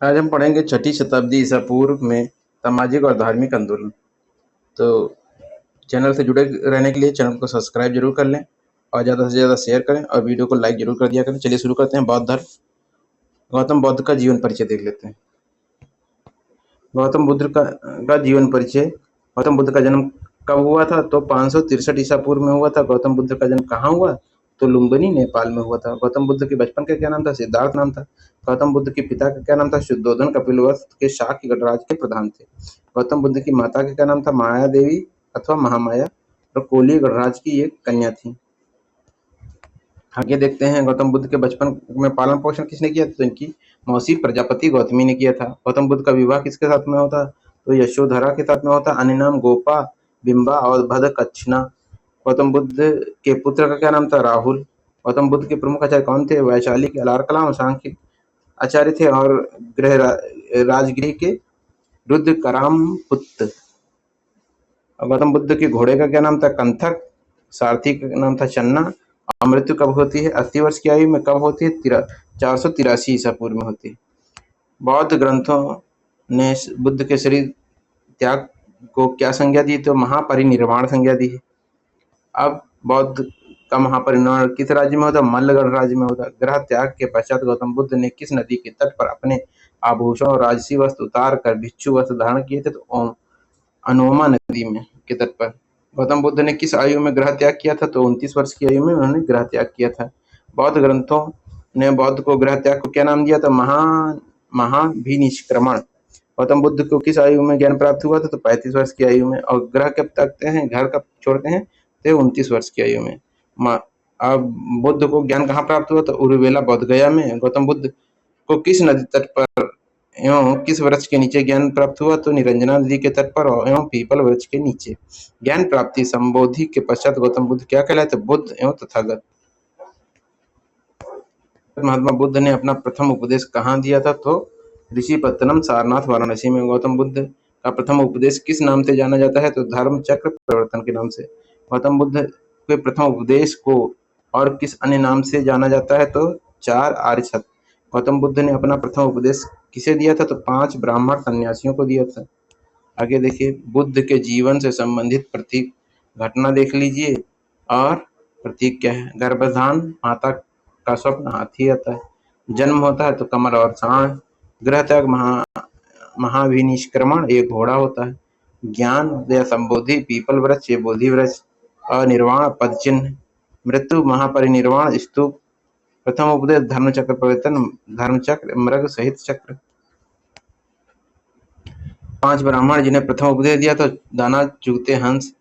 आज हम पढ़ेंगे छठी शताब्दी ईसा पूर्व में सामाजिक और धार्मिक आंदोलन। तो चैनल से जुड़े रहने के लिए चैनल को सब्सक्राइब जरूर कर लें और ज़्यादा से ज़्यादा शेयर करें और वीडियो को लाइक जरूर कर दिया करें। चलिए शुरू करते हैं। बौद्ध धर्म। गौतम बुद्ध का जीवन परिचय देख लेते हैं। गौतम बुद्ध का जीवन परिचय। गौतम बुद्ध का जन्म कब हुआ था? तो 563 ईसा पूर्व में हुआ था। गौतम बुद्ध का जन्म कहाँ हुआ? तो लुम्बिनी नेपाल में हुआ था। गौतम बुद्ध के बचपन का क्या नाम था? सिद्धार्थ नाम था। गौतम बुद्ध के पिता का क्या नाम था? शुद्धोधन कपिलवस्तु के शाक्य गणराज्य के प्रधान थे। गौतम बुद्ध की माता का क्या नाम था? माया देवी अथवा महामाया और कोलीय गणराज्य की एक कन्या थी। आगे देखते हैं। गौतम बुद्ध के बचपन में पालन पोषण किसने किया? तो इनकी मौसी प्रजापति गौतमी ने किया था। गौतम बुद्ध का विवाह किसके साथ में होता? तो यशोधरा के साथ में होता। अन्य नाम गोपा, बिंबा और भद्रकच्छना। गौतम बुद्ध के पुत्र का क्या नाम था? राहुल। गौतम बुद्ध के प्रमुख आचार्य कौन थे? वैशाली के अलार कलाम सांख्य आचार्य थे और राजगृह के रुद्र कराम पुत्र। गौतम बुद्ध के घोड़े का क्या नाम था? कंथक। सारथी का नाम था चन्ना। और मृत्यु कब होती है? 80 वर्ष की आयु में। कब होती है? 483 ईसा पूर्व में होती है। बौद्ध ग्रंथों ने बुद्ध के शरीर त्याग को क्या संज्ञा दी? तो महापरिनिर्वाण संज्ञा दी है। अब बौद्ध का महापरिनिर्वाण किस राज्य में होता? मल्लगढ़ राज्य में होता। ग्रह त्याग के पश्चात गौतम बुद्ध ने किस नदी के तट पर अपने आभूषण और राजसी वस्त्र उतार कर भिक्षु वस्त्र धारण किए थे? तो अनोमा नदी में के तट पर। गौतम बुद्ध ने किस आयु में ग्रह त्याग किया था? तो 29 वर्ष की आयु में उन्होंने ग्रह त्याग किया था। बौद्ध ग्रंथों ने बौद्ध को ग्रह त्याग को क्या नाम दिया था? महाभिनिष्क्रमण। गौतम बुद्ध को किस आयु में ज्ञान प्राप्त हुआ था? तो 35 वर्ष की आयु में। और ग्रह कब त्यागते हैं, घर कब छोड़ते हैं? तो 29 वर्ष की आयु में। अब बुद्ध को ज्ञान कहाँ प्राप्त हुआ? तो उरुवेला बोध गया में। गौतम बुद्ध को किस नदी तट पर एवं किस वृक्ष के नीचे ज्ञान प्राप्त हुआ? तो निरंजना नदी के तट पर एवं पीपल वृक्ष के नीचे। ज्ञान प्राप्ति संबोधि के पश्चात गौतम बुद्ध क्या कहलाते? बुद्ध एवं तथागत। महात्मा बुद्ध ने अपना प्रथम उपदेश कहाँ दिया था? तो ऋषिपत्तनम सारनाथ वाराणसी में। गौतम बुद्ध का प्रथम उपदेश किस नाम से जाना जाता है? तो धर्म चक्र प्रवर्तन के नाम से। गौतम बुद्ध के प्रथम उपदेश को और किस अन्य नाम से जाना जाता है? तो 4 आर्य सत्य। गौतम बुद्ध ने अपना प्रथम उपदेश किसे दिया था? तो 5 ब्राह्मण सन्यासियों को दिया था। आगे देखिए। बुद्ध के जीवन से संबंधित प्रतीक घटना देख लीजिए। और प्रतीक क्या है? गर्भधान, माता का स्वप्न हाथी आता है। जन्म होता है तो कमल और सांड। ग्रह त्याग महाभिनिष्क्रमण एक घोड़ा होता है। ज्ञान या संबोधि पीपल वृक्ष ये बोधि वृक्ष। और निर्वाण पद चिन्ह। मृत्यु महापरिनिर्वाण स्तूप। प्रथम उपदेश धर्मचक्र प्रवर्तन धर्मचक्र मृग सहित चक्र। 5 ब्राह्मण जिन्हें प्रथम उपदेश दिया तो दाना चुगते हंस,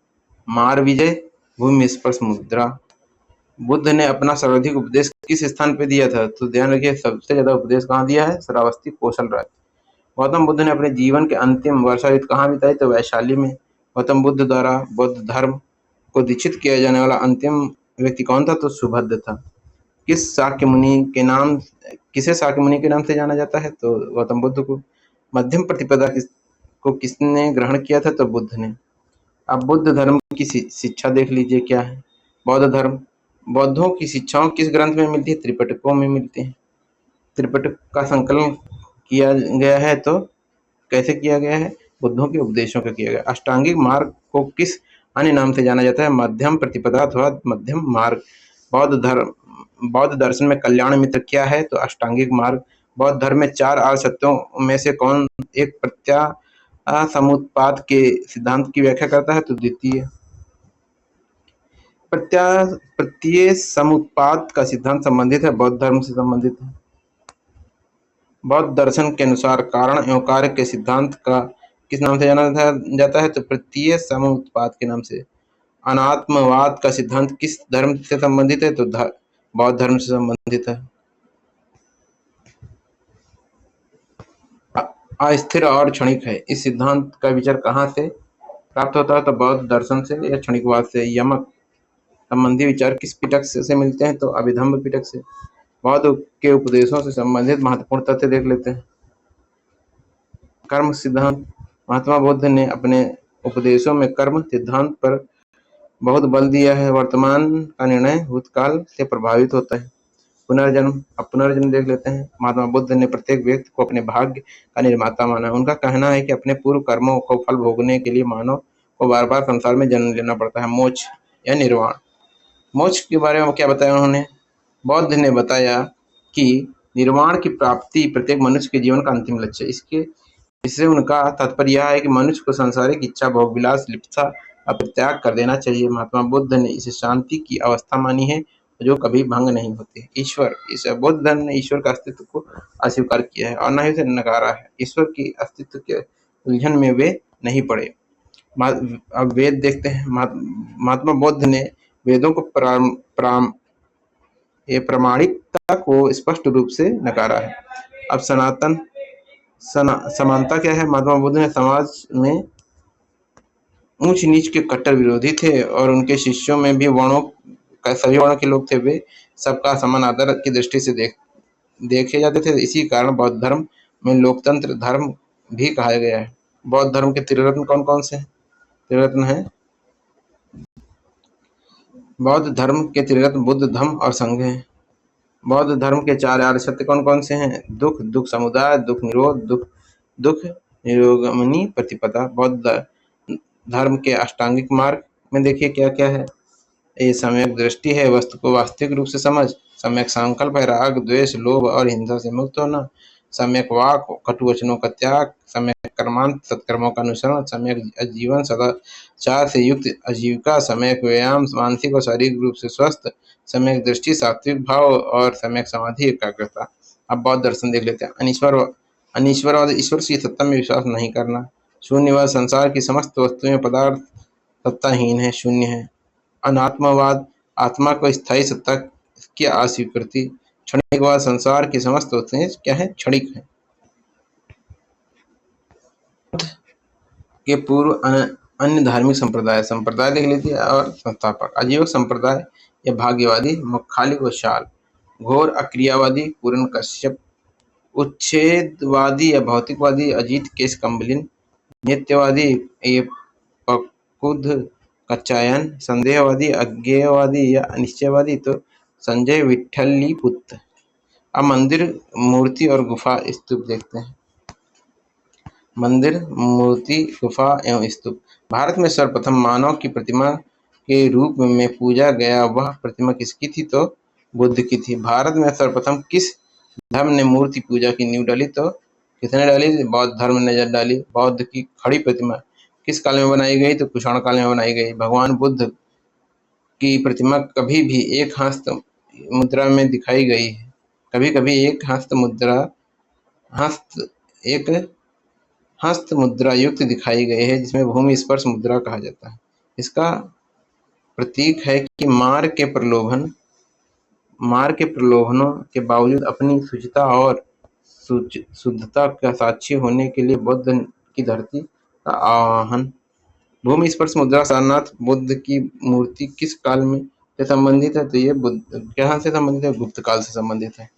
मार विजय, भूमि स्पर्श मुद्रा। बुद्ध ने अपना सर्वाधिक उपदेश किस स्थान पे दिया था? तो ध्यान रखिए सबसे ज्यादा उपदेश कहाँ दिया है? श्रावस्ती कौशल राज्य। गौतम बुद्ध ने अपने जीवन के अंतिम वर्षा ऋतु कहाँ बिताई? तो वैशाली में। गौतम बुद्ध द्वारा बौद्ध धर्म को दीक्षित किया जाने वाला अंतिम व्यक्ति कौन था? तो सुभद्र था। किसे शाक्य मुनि के नाम से जाना जाता है? तो गौतम बुद्ध को। मध्यम प्रतिपदा को किसने ग्रहण किया था? तो बुद्ध ने। अब बुद्ध धर्म की शिक्षा देख लीजिए क्या है। बौद्ध धर्म। बौद्धों की शिक्षाओं किस ग्रंथ में मिलती है? त्रिपिटकों में मिलती है। त्रिपिटक का संकलन किया गया है तो कैसे किया गया है? बुद्धों के उपदेशों का किया गया। अष्टांगिक मार्ग को किस अन्य नाम से जाना जाता है? मध्यम प्रतिपदा अथवा मध्यम मार्ग। बौद्ध दर्शन में कल्याण मित्र क्या है? तो अष्टांगिक मार्ग। बौद्ध धर्म में 4 आर्य सत्यों में से कौन एक प्रत्यासमुत्पाद के सिद्धांत की व्याख्या करता है? तो द्वितीय। प्रत्यय समुत्पाद का सिद्धांत संबंधित है बौद्ध धर्म से संबंधित है। बौद्ध दर्शन के अनुसार कारण एवं कार्य के सिद्धांत का किस नाम से जाना जाता है? तो प्रत्यय समुत्पाद के नाम से। अनात्मवाद का सिद्धांत किस धर्म से संबंधित है? तो बौद्ध धर्म से संबंधित है। अस्थिर और क्षणिक है, इस सिद्धांत का विचार कहाँ से प्राप्त होता है? तो बौद्ध दर्शन से या क्षणिकवाद से। यमक संबंधी विचार किस पिटक से मिलते हैं? तो अभिधम्म पिटक से। बौद्ध के उपदेशों से संबंधित महत्वपूर्ण तथ्य देख लेते हैं। कर्म सिद्धांत। महात्मा बुद्ध ने अपने उपदेशों में कर्म सिद्धांत पर बहुत बल दिया है। वर्तमान का निर्णय भूतकाल से प्रभावित होता है। पुनर्जन्म। अब पुनर्जन्म देख लेते हैं। महात्मा बुद्ध ने प्रत्येक व्यक्ति को अपने भाग्य का निर्माता माना। उनका कहना है कि अपने पूर्व कर्मों को फल भोगने के लिए मानव को बार बार संसार में जन्म लेना पड़ता है। मोक्ष या निर्वाण। मोक्ष के बारे में क्या बताया उन्होंने? बौद्ध ने बताया कि निर्वाण की प्राप्ति प्रत्येक मनुष्य के जीवन का अंतिम लक्ष्य है। इससे उनका तात्पर्य यह है कि मनुष्य को सांसारिक इच्छा, भोग विलास, लिप्सा का परित्याग कर देना चाहिए। महात्मा बुद्ध ने इसे शांति की अवस्था मानी है जो कभी भंग नहीं होती। ईश्वर, इस बौद्ध धर्म ने ईश्वर का अस्तित्व को अस्वीकार किया है और न ही उसे नकारा है। ईश्वर की अस्तित्व के उलझन में वे नहीं पड़े। अब वेद देखते हैं। महात्मा बुद्ध ने वेदों को प्रामाणिकता को स्पष्ट रूप से नकारा है। अब समानता क्या है? महात्मा बुद्ध ने समाज में ऊंच नीच के कट्टर विरोधी थे और उनके शिष्यों में भी सभी वर्णों के लोग थे। वे सबका समान आदर की दृष्टि से देखे जाते थे। इसी कारण बौद्ध धर्म में लोकतंत्र धर्म भी कहा गया है। बौद्ध धर्म के त्रिरत्न कौन कौन से हैं? त्रिरत्न है बौद्ध धर्म के त्रिरत्न बुद्ध, धम्म और संघ हैं। बौद्ध धर्म के 4 आर्य सत्य कौन कौन से हैं? दुख, दुख समुदाय, दुख निरोध, दुख निरोगमनी प्रतिपदा। बौद्ध धर्म के अष्टांगिक मार्ग में देखिए क्या क्या है। ये सम्यक दृष्टि है, वस्तु को वास्तविक रूप से समझ। सम्यक संकल्प है, राग, द्वेष, लोभ और हिंसा से मुक्त होना। सम्यक वाक, कटु वचनों का त्याग। सम्यक कर्मांत, सत्कर्मों का अनुसरण। सम्यक जीवन, सदाचार से युक्त आजीविका। सम्यक व्यायाम, मानसिक और शारीरिक रूप से स्वस्थ। सम्यक दृष्टि, सात्विक भाव और सम्यक समाधि, एकाग्रता। अब बौद्ध दर्शन देख लेते हैं। अनीश्वरवाद, ईश्वर की सत्ता में विश्वास नहीं करना। शून्यवाद, संसार की समस्त वस्तुएं पदार्थ सत्ताहीन है, शून्य है। अनात्मवाद, आत्मा को स्थायी सत्ता की अस्वीकृति। क्षणिकवाद, संसार की समस्त वस्तुएं क्या है? क्षणिक है। के पूर्व अन्य धार्मिक संप्रदाय देख लीजिए और संस्थापक। आजीवक संप्रदाय या भाग्यवादी मखाली गोशाल। घोर अक्रियावादी पूर्ण कश्यप। उच्छेदवादी या भौतिकवादी अजीत केश कम्बलिन। नित्यवादी ये पकुध कच्चायन। संदेहवादी अज्ञेयवादी या अनिश्चयवादी तो संजय विठ्ठलीपुत्र। अब मंदिर, मूर्ति और गुफा स्तूप देखते हैं। मंदिर, मूर्ति, गुफा एवं स्तूप। भारत में सर्वप्रथम मानव की प्रतिमा के रूप में पूजा गया वह प्रतिमा किसकी थी? तो बुद्ध की थी। भारत में सर्वप्रथम किस धर्म ने मूर्ति पूजा की नींव डाली? तो किसने डाली? बौद्ध धर्म ने डाली। बौद्ध की खड़ी प्रतिमा किस काल में बनाई गई? तो कुषाण काल में बनाई गई। भगवान बुद्ध की प्रतिमा कभी भी एक हस्त मुद्रा में दिखाई गई है। कभी कभी एक हस्त मुद्रा युक्त दिखाई गई है, जिसमें भूमि स्पर्श मुद्रा कहा जाता है। इसका प्रतीक है कि मार के प्रलोभनों के बावजूद अपनी शुचिता और शुद्धता का साक्षी होने के लिए बुद्ध की धरती का आह्वान। भूमि स्पर्श मुद्रा। सारनाथ बुद्ध की मूर्ति किस काल में से संबंधित है? तो ये कहाँ से संबंधित है? गुप्त काल से संबंधित है।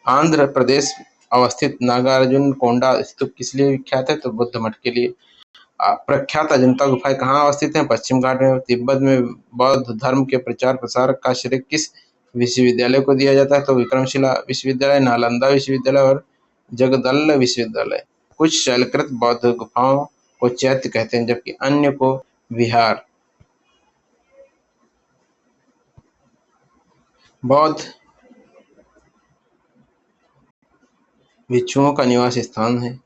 आंध्र प्रदेश अवस्थित नागार्जुन कोंडा स्तूप किस लिए विख्यात है? तो बुद्ध मठ के लिए। प्रख्यात अजंता गुफाएं कहाँ अवस्थित हैं? पश्चिम घाट में। तिब्बत में बौद्ध धर्म के प्रचार प्रसार का श्रेय किस विश्वविद्यालय को दिया जाता है? तो विक्रमशिला विश्वविद्यालय, नालंदा विश्वविद्यालय और जगदल विश्वविद्यालय। कुछ शैलकृत बौद्ध गुफाओं को चैत्य कहते हैं, जबकि अन्य को विहार। बौद्ध भिक्षुओं का निवास स्थान है।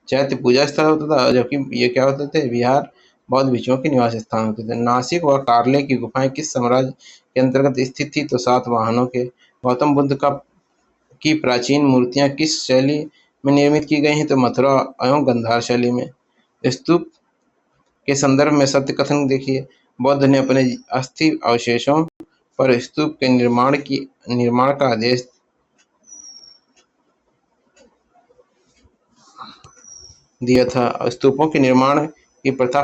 चैत्य पूजा स्थल होता था, जबकि ये क्या होते थे? विहार बौद्ध भिक्षुओं के निवास स्थान होते थे। नासिक व कार्ले की गुफाएं किस साम्राज्य के अंतर्गत स्थित थी? तो सातवाहनों के। गौतम बुद्ध की प्राचीन मूर्तियां किस शैली में निर्मित की गई हैं? तो मथुरा एवं गंधार शैली में। स्तूप के संदर्भ में सत्य कथन देखिए। बौद्ध ने अपने अस्थि अवशेषों पर स्तूप के निर्माण का आदेश दिया था। स्तूपों के निर्माण की प्रथा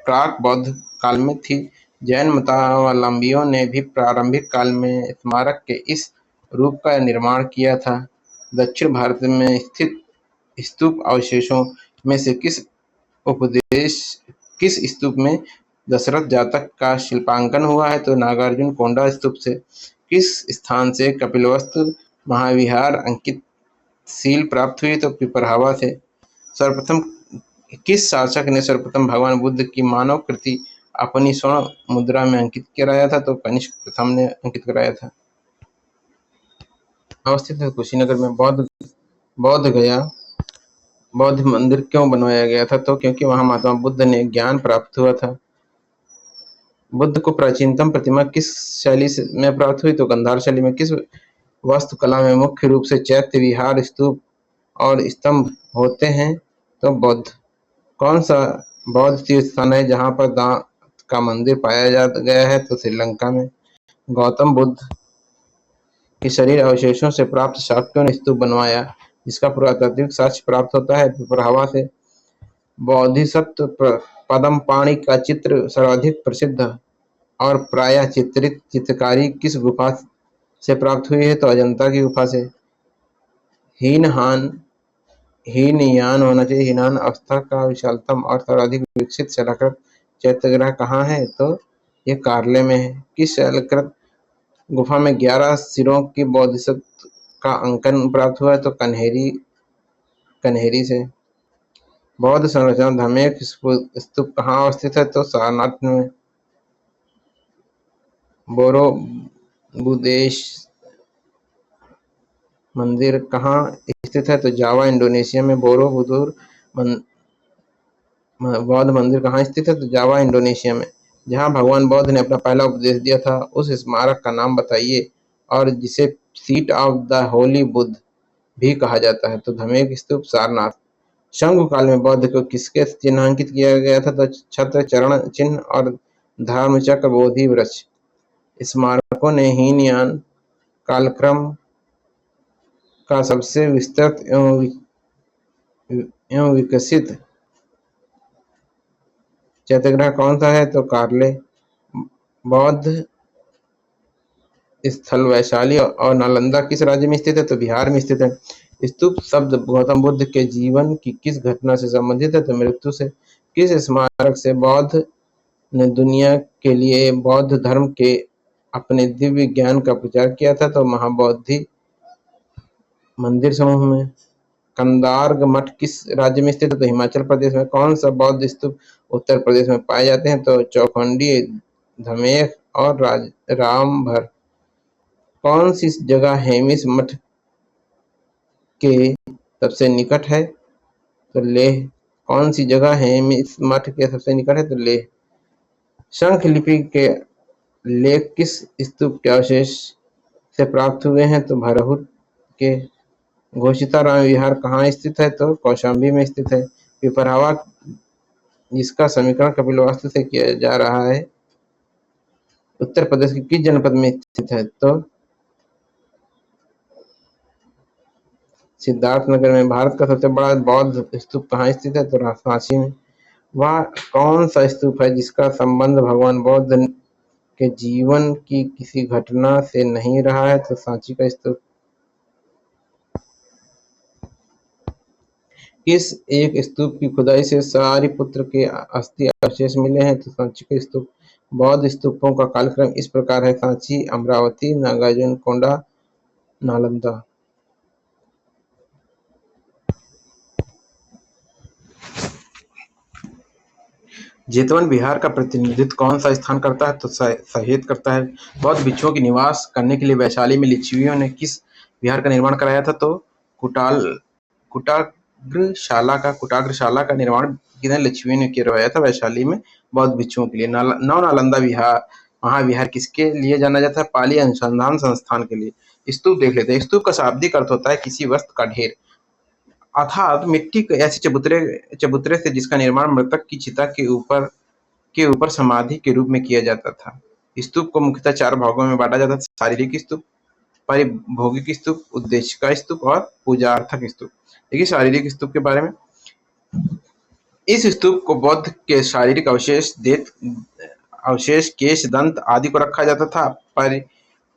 प्राक बौद्ध काल में थी। जैन मतावलंबियों ने भी प्रारंभिक काल में स्मारक के इस रूप का निर्माण किया था। दक्षिण भारत में स्थित स्तूप अवशेषों में से किस स्तूप में दशरथ जातक का शिल्पांकन हुआ है? तो नागार्जुन कोंडा स्तूप से। किस स्थान से कपिलवस्तु महाविहार अंकित सील प्राप्त हुई? तो पिपरहवा से। सर्वप्रथम किस शासक ने सर्वप्रथम भगवान बुद्ध की मानव कृति अपनी स्वर्ण मुद्रा में अंकित कराया था? तो कनिष्क प्रथम ने अंकित कराया था। अवस्थित है कुशीनगर में। बौद्ध गया बौद्ध मंदिर क्यों बनवाया गया था? तो क्योंकि वहां महात्मा बुद्ध ने ज्ञान प्राप्त हुआ था। बुद्ध को प्राचीनतम प्रतिमा किस शैली में प्राप्त हुई? तो गांधार शैली में। किस वास्तुकला में मुख्य रूप से चैत्य, विहार, स्तूप और स्तंभ होते हैं? तो बौद्ध। कौन सा बौद्ध तीर्थ स्थान है जहां पर दांत का मंदिर पाया गया है? तो श्रीलंका में। गौतम बुद्ध के शरीर अवशेषों से प्राप्त शाक्यों ने स्तूप बनवाया, जिसका पुरातात्विक साक्ष्य प्राप्त होता है पिपरहवा से। बोधिसत्व पद्मपाणि का चित्र सर्वाधिक प्रसिद्ध और प्रायः चित्रित चित्रकारी किस गुफा से प्राप्त हुई है? तो अजंता की गुफा से। हीनयान होना चाहिए। हीनयान अवस्था का विशालतम और सर्वाधिक विकसित शैलाकृत चैत्यग्रह कहाँ है? तो ये कार्ले में है। किस शैलकृत गुफा में 11 सिरों की बोधिसत्व का अंकन प्राप्त हुआ है? तो कन्हेरी से। बौद्ध संरचना धमेक स्तूप कहाँ अवस्थित है? तो सारनाथ में। बोरोबुदेश मंदिर कहाँ स्थित है? तो जावा, इंडोनेशिया में। बोरोबुदुर बौद्ध मंदिर कहाँ स्थित है? तो जावा, इंडोनेशिया में। जहाँ भगवान बौद्ध ने अपना पहला उपदेश दिया था, उस स्मारक का नाम बताइए, और जिसे seat of the Holi Buddha भी कहा जाता है? तो धमेक स्तूप, सारनाथ। शंगु काल में बौद्ध को किसके चिन्हांकित किया गया था? तो छत्र, चरण चिन्ह और धर्म चक्र, बोधि वृक्ष। स्मारकों ने हीनयान कालक्रम का सबसे विस्तृत एवं विकसित चैत्यग्रह कौन सा है? तो कार्ले। बौद्ध स्थल वैशाली और नालंदा किस राज्य में स्थित है? तो बिहार में स्थित है। स्तूप शब्द गौतम बुद्ध के जीवन की किस घटना से संबंधित है? तो मृत्यु से। किस स्मारक से बौद्ध ने दुनिया के लिए बौद्ध धर्म के अपने दिव्य ज्ञान का प्रचार किया था? तो महाबोधि मंदिर समूह में। कंदार्ग मठ किस राज्य में स्थित है? तो हिमाचल प्रदेश में। कौन सा बौद्ध स्तूप उत्तर प्रदेश में पाए जाते हैं? तो चौखंडी, धमेख और रामभर। कौन सी जगह हेमिस मठ के सबसे निकट है? तो लेह। कौन सी जगह हेमिस मठ के सबसे निकट है? तो लेह। शंख लिपि के लेख किस स्तूप के अवशेष से प्राप्त हुए हैं? तो भरहुत के। घोषिताराम विहार कहाँ स्थित है? तो कौशाम्बी में स्थित है। पिपरहवा जिसका समीकरण कपिलवस्तु से किया जा रहा है, उत्तर प्रदेश के किस जनपद में स्थित है? तो सिद्धार्थनगर में। भारत का सबसे बड़ा बौद्ध स्तूप कहाँ स्थित है? तो रांची में। वह कौन सा स्तूप है जिसका संबंध भगवान बौद्ध के जीवन की किसी घटना से नहीं रहा है? तो सांची का स्तूप। किस एक स्तूप की खुदाई से सारिपुत्र के अस्थि अवशेष मिले हैं? तो सांची का स्तूप। बौद्ध स्तूपों का कालक्रम इस प्रकार है: सांची, अमरावती, नागार्जुनकोंडा, नालंदा। जेतवन बिहार का प्रतिनिधित्व कौन सा स्थान करता है? तो सहेत करता है। बौद्ध भिक्षुओं की निवास करने के लिए वैशाली में लिच्छवियों ने किस विहार का निर्माण कराया था? तो कुटाग्रशाला का निर्माण किन्हीं लिच्छवियों ने करवाया था वैशाली में बौद्ध भिक्षुओं के लिए। नव नालंदा महाविहार किसके लिए जाना जाता है? पाली अनुसंधान संस्थान के लिए। स्तूप देख लेते हैं। स्तूप का शाब्दिक अर्थ होता है किसी वस्तु का ढेर, अर्थात मिट्टी के ऐसे चबूतरे से जिसका निर्माण मृतक की चिता के ऊपर समाधि के रूप में किया जाता था। स्तूप को मुख्यतः 4 भागों में बांटा जाता था: शारीरिक स्तूप, पारिभोगिक स्तूप, उद्देशिका स्तूप और पूजार्थक स्तूप। देखिए शारीरिक स्तूप के बारे में। इस स्तूप को बौद्ध के शारीरिक अवशेष, केश, दंत आदि को रखा जाता था।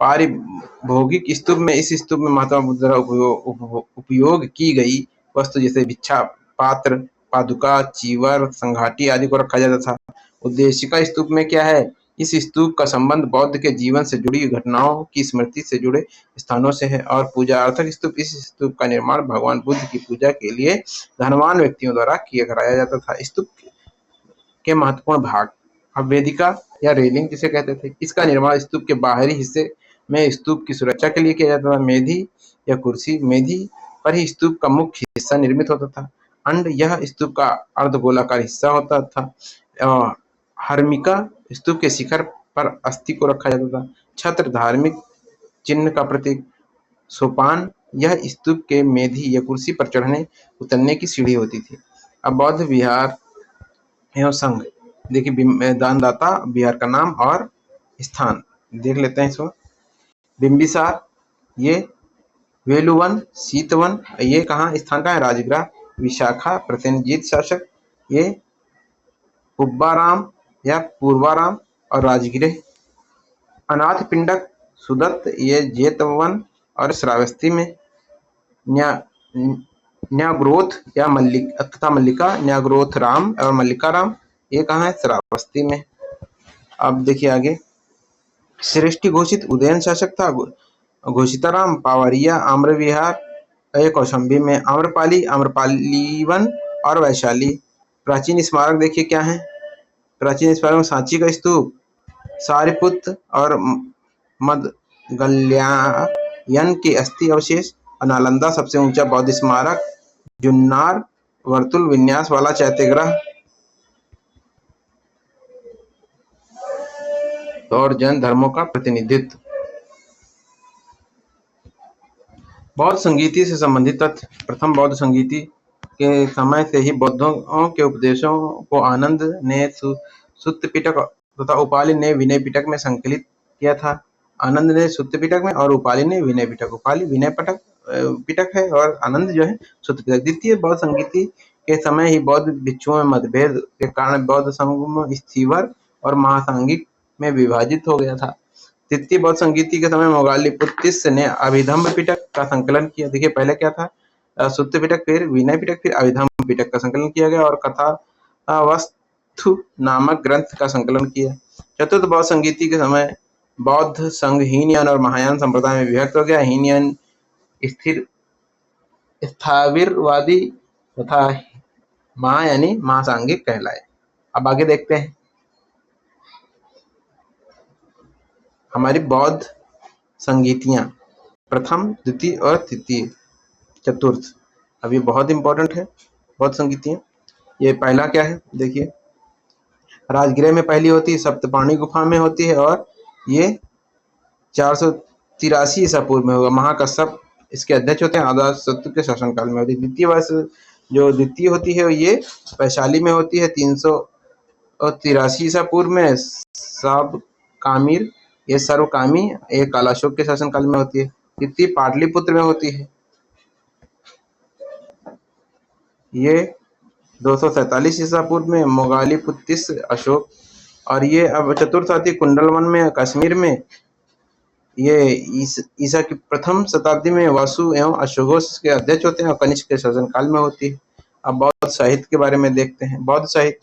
पारिभोगिक स्तूप में इस स्तूप में महात्मा बुद्ध द्वारा उपयोग की गई वस्तु जैसे भिक्षा पात्र, पादुका, चीवर, संघाटी आदि को रखा जाता था। उद्देशिका स्तूप में क्या है? इस स्तूप का संबंध बौद्ध के जीवन से जुड़ी घटनाओं की स्मृति से जुड़े स्थानों से है और पूजार्थक स्तूप। इस स्तूप का निर्माण भगवान बुद्ध की पूजा के लिए धनवान व्यक्तियों द्वारा कराया जाता था। स्तूप के महत्वपूर्ण भाग। अब वेदिका या रेलिंग जिसे कहते थे, इसका निर्माण स्तूप के बाहरी हिस्से में स्तूप की सुरक्षा के लिए किया जाता था। मेधी या कुर्सी, मेधी पर ही स्तूप का मुख्य हिस्सा निर्मित होता था। अंड, यह स्तूप का अर्धगोलाकार हिस्सा होता था। हर्मिका, स्तूप के शिखर पर अस्थि को रखा जाता था। छत्र, धार्मिक चिन्ह का प्रतीक। सोपान, यह स्तूप के मेधी या कुर्सी पर चढ़ने उतरने की सीढ़ी होती थी। अब बौद्ध विहार एवं संघ। देखिए, दानदाता विहार का नाम और स्थान देख लेते हैं इसको। बिंबिसार, ये वेलुवन, सीतवन, ये कहाँ स्थान का है? राजगृह। विशाखा, प्रसेनजीत शासक, ये पुब्बाराम या पूर्वाराम और राजगृह। अनाथ पिंडक, सुदत्त, ये जेतवन और श्रावस्ती में। न्याग्रोथ या मल्लिका, न्याग्रोथ राम और मल्लिका राम, ये कहाँ है? श्रावस्ती में। अब देखिए आगे। श्रेष्ठी घोषित, उदयन शासक था। घोषिताराम, पावरिया, आम्र विहार, ये कौशाम्बी में। आम्रपाली, आम्रपालीवन और वैशाली। प्राचीन स्मारक देखिए क्या है। प्राचीन स्मारक में सांची का स्तूप, सारिपुत्र और मदगल्यायन के अस्थि अवशेष। नालंदा सबसे ऊंचा बौद्ध स्मारक, जुन्नार वर्तुल विन्यास वाला चैत्यग्रह और जैन धर्मों का प्रतिनिधित्व। बौद्ध संगीति से संबंधित तथ्य। प्रथम बौद्ध संगीति के समय से ही बौद्धों के उपदेशों को आनंद ने सुत्त पिटक तथा उपालि ने विनय पिटक में संकलित किया था। आनंद ने सुत्त पिटक में और उपालि ने विनय पिटक। उपालि विनय पिटक है और आनंद जो है सुत्त पिटक। द्वितीय बौद्ध संगीति के समय ही बौद्ध भिक्षुओं में मतभेद के कारण बौद्ध संगम स्थीवर और महासांगिक में विभाजित हो गया था। तृतीय बौद्ध संगीति के समय मोगालीपुत्तिस ने अभिधम्म पिटक का संकलन किया। देखिए पहले क्या था? सुत्त पिटक, फिर विनय पिटक, फिर अभिधम्म पिटक का संकलन किया गया और कथा वस्तु नामक ग्रंथ का संकलन किया। चतुर्थ बौद्ध संगीति के समय बौद्ध संघ हीनयान और महायान संप्रदाय में विभक्त हो गया। हीनयान स्थिर स्थाविरवादी तथा महायानी महासांगिक कहलाए। अब आगे देखते हैं हमारी बौद्ध संगीतियां, प्रथम, द्वितीय और तृतीय, चतुर्थ। अब ये बहुत इंपॉर्टेंट है बौद्ध संगीतियां। ये पहला क्या है? देखिए, राजगृह में पहली होती है, सप्तपाणी गुफा में होती है और ये 483 ईसा पूर्व में होगा। महाकश्यप इसके अध्यक्ष होते हैं, अजातशत्रु के शासनकाल में होती है। द्वितीय वर्ष जो द्वितीय होती है ये वैशाली में होती है 383 ईसा पूर्व में। कामिर, ये सर्वकामी, ये कालाशोक के शासनकाल में होती है। तृतीय पाटलिपुत्र में होती है, ये 247 ईसा पूर्व में मोगालीपुत्तिस अशोक। और ये अब चतुर्थ आती है कुंडलवन में कश्मीर में, ये ईसा की प्रथम शताब्दी में वासु एवं अशोघोष के अध्यक्ष होते हैं और कनिष्क के शासनकाल में होती है। अब बौद्ध साहित्य के बारे में देखते हैं। बौद्ध साहित्य,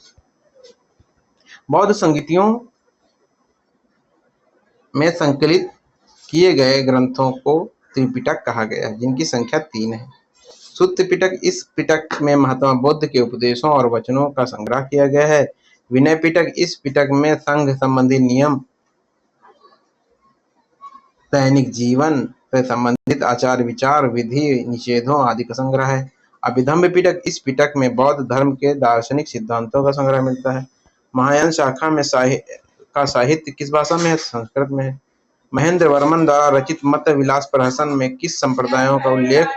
बौद्ध संगीतियों में संकलित किए गए ग्रंथों को त्रिपिटक कहा गया है, जिनकी संख्या 3 है। सुत्त पिटक, इस पिटक में महात्मा बुद्ध के उपदेशों और वचनों का संग्रह किया गया है। विनय पिटक, इस पिटक में संघ संबंधी नियम, दैनिक जीवन से संबंधित आचार विचार, विधि निषेधों आदि का संग्रह है। अभिधम्म पिटक, इस पिटक में बौद्ध धर्म के दार्शनिक सिद्धांतों का संग्रह मिलता है। महायान शाखा में साहित्य किस भाषा में है? संस्कृत में है। महेंद्र वर्मन द्वारा रचित मत विलास प्रहसन में किस संप्रदायों का उल्लेख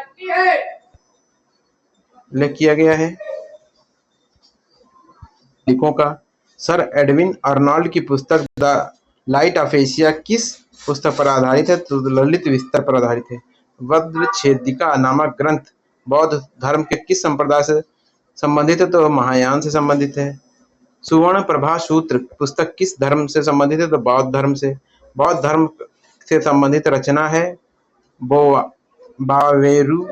किया गया है? लिखों का। सर एडविन अर्नॉल्ड की पुस्तक द लाइट ऑफ एशिया किस पुस्तक पर आधारित है? तो ललित विस्तार पर आधारित है। वज्रछेदिका नामक ग्रंथ बौद्ध धर्म के किस संप्रदाय से संबंधित है? तो महायान से संबंधित है। सुवर्ण प्रभा सूत्र पुस्तक किस धर्म से संबंधित है? तो बौद्ध धर्म से। बौद्ध धर्म से संबंधित रचना है बावेरु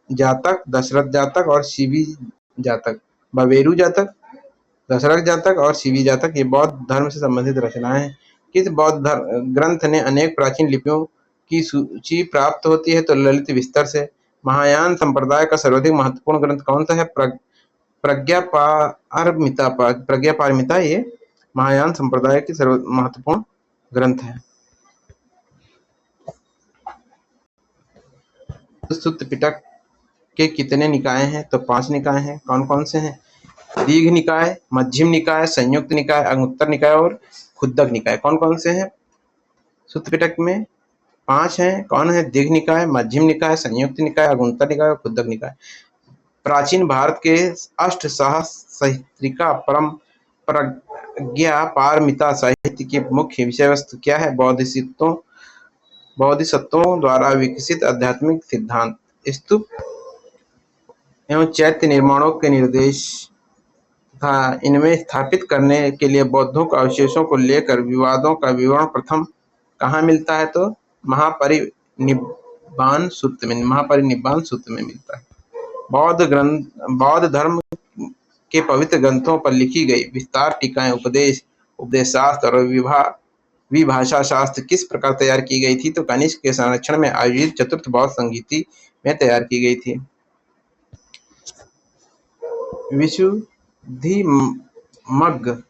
जातक, दशरथ जातक और शिवी जातक। बावेरु जातक दशरथ जातक और शिवी जातक ये बौद्ध धर्म से संबंधित रचनाएं हैं। किस बौद्ध ग्रंथ ने अनेक प्राचीन लिपियों की सूची प्राप्त होती है? तो ललित विस्तर से। महायान संप्रदाय का सर्वाधिक महत्वपूर्ण ग्रंथ कौन सा है? प्रज्ञापारमिता ये महायान संप्रदाय की सर्व महत्वपूर्ण ग्रंथ है। सुत्त पिटक के कितने निकाय हैं? तो 5 निकाय हैं। कौन कौन से हैं? दीघ निकाय, मध्यम निकाय, संयुक्त निकाय, अंगुत्तर निकाय और खुद्दक निकाय। कौन कौन से हैं? सुत्त पिटक में 5 हैं। कौन है? दीघ निकाय, मध्यम निकाय, संयुक्त निकाय, अंगुत्तर निकाय और खुद्दक निकाय। प्राचीन भारत के अष्ट सहस्त्रिका परम प्रज्ञा पारमिता साहित्य की मुख्य विषय वस्तु क्या है? बोधिसत्वों द्वारा विकसित आध्यात्मिक सिद्धांत, स्तूप एवं चैत्य निर्माणों के निर्देश था। इनमें स्थापित करने के लिए बौद्धों के अवशेषों को लेकर विवादों का विवरण प्रथम कहाँ मिलता है? तो महापरिनिब्बाण सूत्र में मिलता है। बौद्ध धर्म के पवित्र ग्रंथों पर लिखी गई विस्तार टीकाएं उपदेश शास्त्र और विभाषा शास्त्र किस प्रकार तैयार की गई थी? तो कनिष्क के संरक्षण में आयोजित चतुर्थ बौद्ध संगीति में तैयार की गई थी। विशुद्धिमग्ग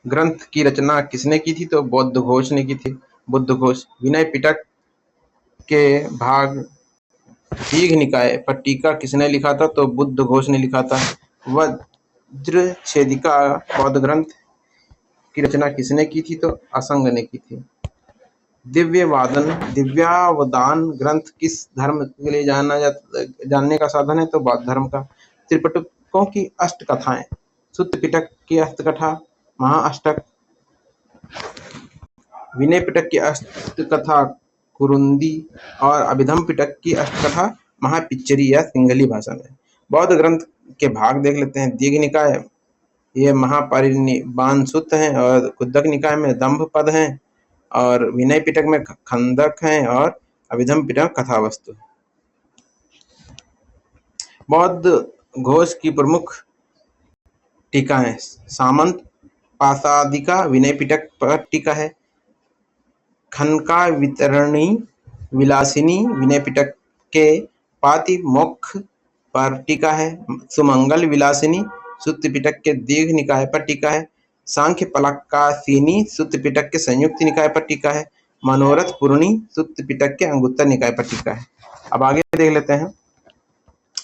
ग्रंथ की रचना किसने की थी? तो बुद्धघोष ने की थी। बुद्धघोष। विनय पिटक के भाग दीघ निकाय पर टीका किसने लिखा था? तो बुद्धघोष ने लिखा था। वज्रछेदिका बौद्ध ग्रंथ की रचना किसने की थी? तो असंग ने की थी। दिव्यावदान ग्रंथ किस धर्म के लिए जानने का साधन है? तो बौद्ध धर्म का। त्रिपिटकों की अष्ट कथाएं, सुत्त पिटक की अष्टकथा महाअष्टक, विनय पिटक की अष्टकथा कुरुंदी और अभिधम पिटक की अष्टकथा महापिच्चरी या सिंहली भाषा में। बौद्ध ग्रंथ के भाग देख लेते हैं। दीघ निकाय ये महापरिनिब्बाण सूत्र हैं और खुद्दक निकाय में दंभ पद हैं और विनय पिटक में खंदक हैं और अभिधम पिटक कथा वस्तु। बौद्ध घोष की प्रमुख टीकाएं सामंत पासादिका विनय पिटक पर टीका है। खनका वितरणी विलासिनी विनय पिटक के पातिमोक्ष पर टीका है। सुमंगल विलासिनी सुत्त पिटक के दीघ निकाय पर टीका है। सांख्य पलकासिनी सुत्त पिटक के संयुक्त निकाय पर टीका है। मनोरथ पूर्णी सुत्त पिटक के अंगुत्तर निकाय पर टीका है। अब आगे देख लेते हैं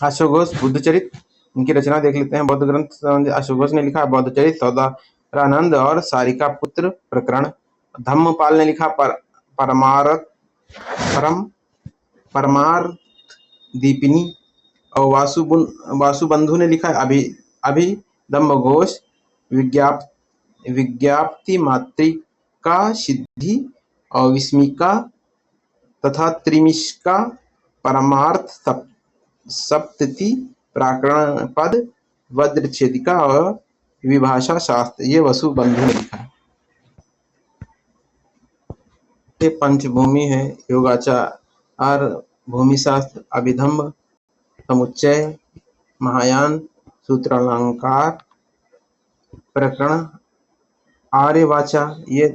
अश्वघोष बुद्धचरित, इनकी रचना देख लेते हैं। बौद्ध ग्रंथ अश्वघोष ने लिखा बौद्धचरित, सौदारानंद और सारिका पुत्र प्रकरण। धम्मपाल ने लिखा परमार्थ दीपिनी और वासुबंधु ने लिखा अभिधम्मघोष, विज्ञप्ति मातृका सिद्धि और विस्मिका तथा त्रिमिष्का परमार्थ सप्तति प्राकरण पद वज्रछेदिका और विभाषा शास्त्र ये वसुबंधु ने लिखा है। ये पंचभूमि है योगाचार भूमिशास्त्र अभिधम्म समुच्चय महायान सूत्रालंकार प्रकरण आर्यवाचा ये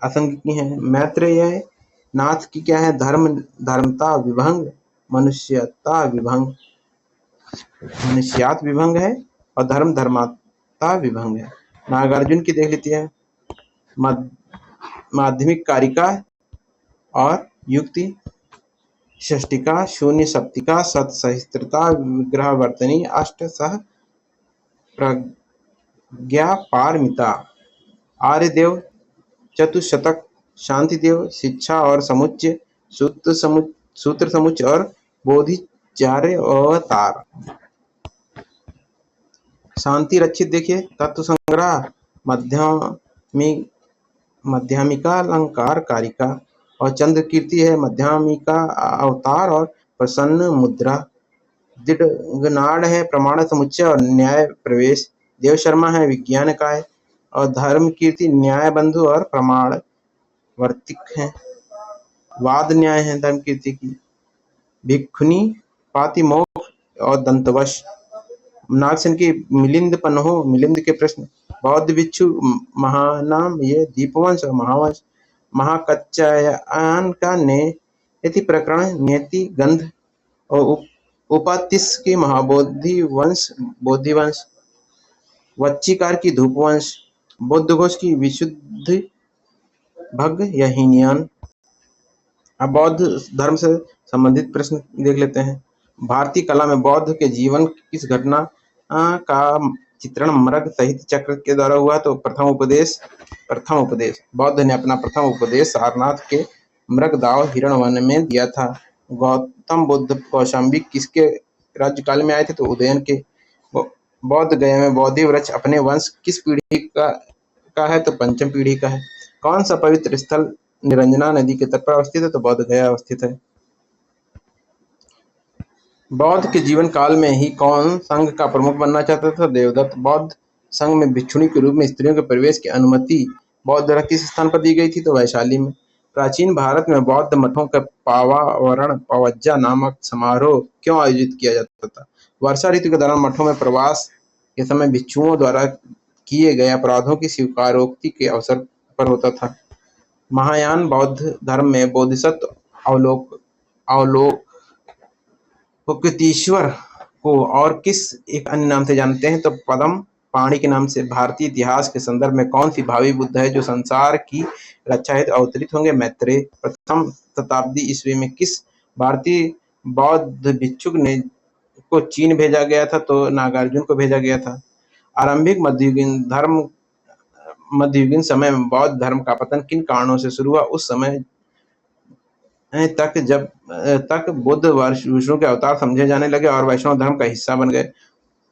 असंग की है। मैत्रेय नाथ की क्या है? धर्मता विभंग मनुष्यात विभंग है और धर्माता विभंग है। नागार्जुन की देख लेती है माध्यमिक कारिका और युक्ति षष्टिका, शून्य सप्तिका, सत्सहिष्णुता, विग्रह वर्तनी, अष्ट सह प्रज्ञा पारमिता, आर्यदेव, चतुशतक, शांतिदेव, शिक्षा और समुच्चय, सूत्र समुच्चय और बोधिचार्य अवतार। शांति रक्षित देखिए तत्व संग्रह, मध्यमिका अलंकार कारिका और चंद्र कीर्ति है मध्यमिका अवतार और प्रसन्न मुद्रा। दिडगनाड़ है प्रमाण समुच्चय और न्याय प्रवेश। देव शर्मा है विज्ञान काय और धर्म कीर्ति न्याय बंधु और प्रमाण वर्तिक है। वाद न्याय है धर्म कीर्ति की। भिक्षुनी पातिमोक्ष और दंतवश। नागसेन की मिलिंद के प्रश्न बौद्ध भिक्षु महानाम ये दीपवंश और महावंश महाकच्चायन का ने यति प्रकरण नियति गंध और उपातिश महाबोधि वंश बोधिवंश वच्चीकार की धूपवंश बुद्धघोष की विशुद्धि भग या हीनयान। अब बौद्ध धर्म से संबंधित प्रश्न देख लेते हैं। भारतीय कला में बौद्ध के जीवन किस घटना का चित्रण मृग सहित चक्र के द्वारा हुआ? तो प्रथम उपदेश बौद्ध ने अपना प्रथम उपदेश सारनाथ के मृगदाव हिरण वन में दिया था। गौतम बुद्ध कौशाम्बी किसके राज्यकाल में आए थे? तो उदयन के। बौद्ध गया में बोधि वृक्ष अपने वंश किस पीढ़ी का है? तो पंचम पीढ़ी का है। कौन सा पवित्र स्थल निरंजना नदी के तट पर अवस्थित है? तो बौद्ध गया अवस्थित है। बौद्ध के जीवन काल में ही कौन संघ का प्रमुख बनना चाहता था? देवदत्त। बौद्ध संघ में भिक्षुणी के रूप में स्त्रियों के प्रवेश की अनुमति बौद्ध द्वारा किस स्थान पर दी गई थी? तो वैशाली में। प्राचीन भारत में बौद्ध मठों का पावावरण पवज्जा नामक समारोह क्यों आयोजित किया जाता था? वर्षा ऋतु के दौरान मठों में प्रवास के समय भिक्षुओं द्वारा किए गए अपराधों की स्वीकारोक्ति के अवसर पर होता था। महायान बौद्ध धर्म में बोधिसत्व अवलोकितेश्वर को और किस एक अन्य नाम से जानते हैं? तो पद्म पाणी के नाम से। भारतीय इतिहास के संदर्भ में कौन सी भावी बुद्ध है जो संसार की रक्षा हेतु अवतरित होंगे? मैत्रेय। प्रथम शताब्दी ईस्वी में किस भारतीय बौद्ध भिक्षुक ने को चीन भेजा गया था? तो नागार्जुन को भेजा गया था। आरंभिक मध्ययुगीन समय में बौद्ध धर्म का पतन किन कारणों से शुरू हुआ? उस समय तक बुद्ध विष्णु के अवतार समझे जाने लगे और वैष्णव धर्म का हिस्सा बन गए।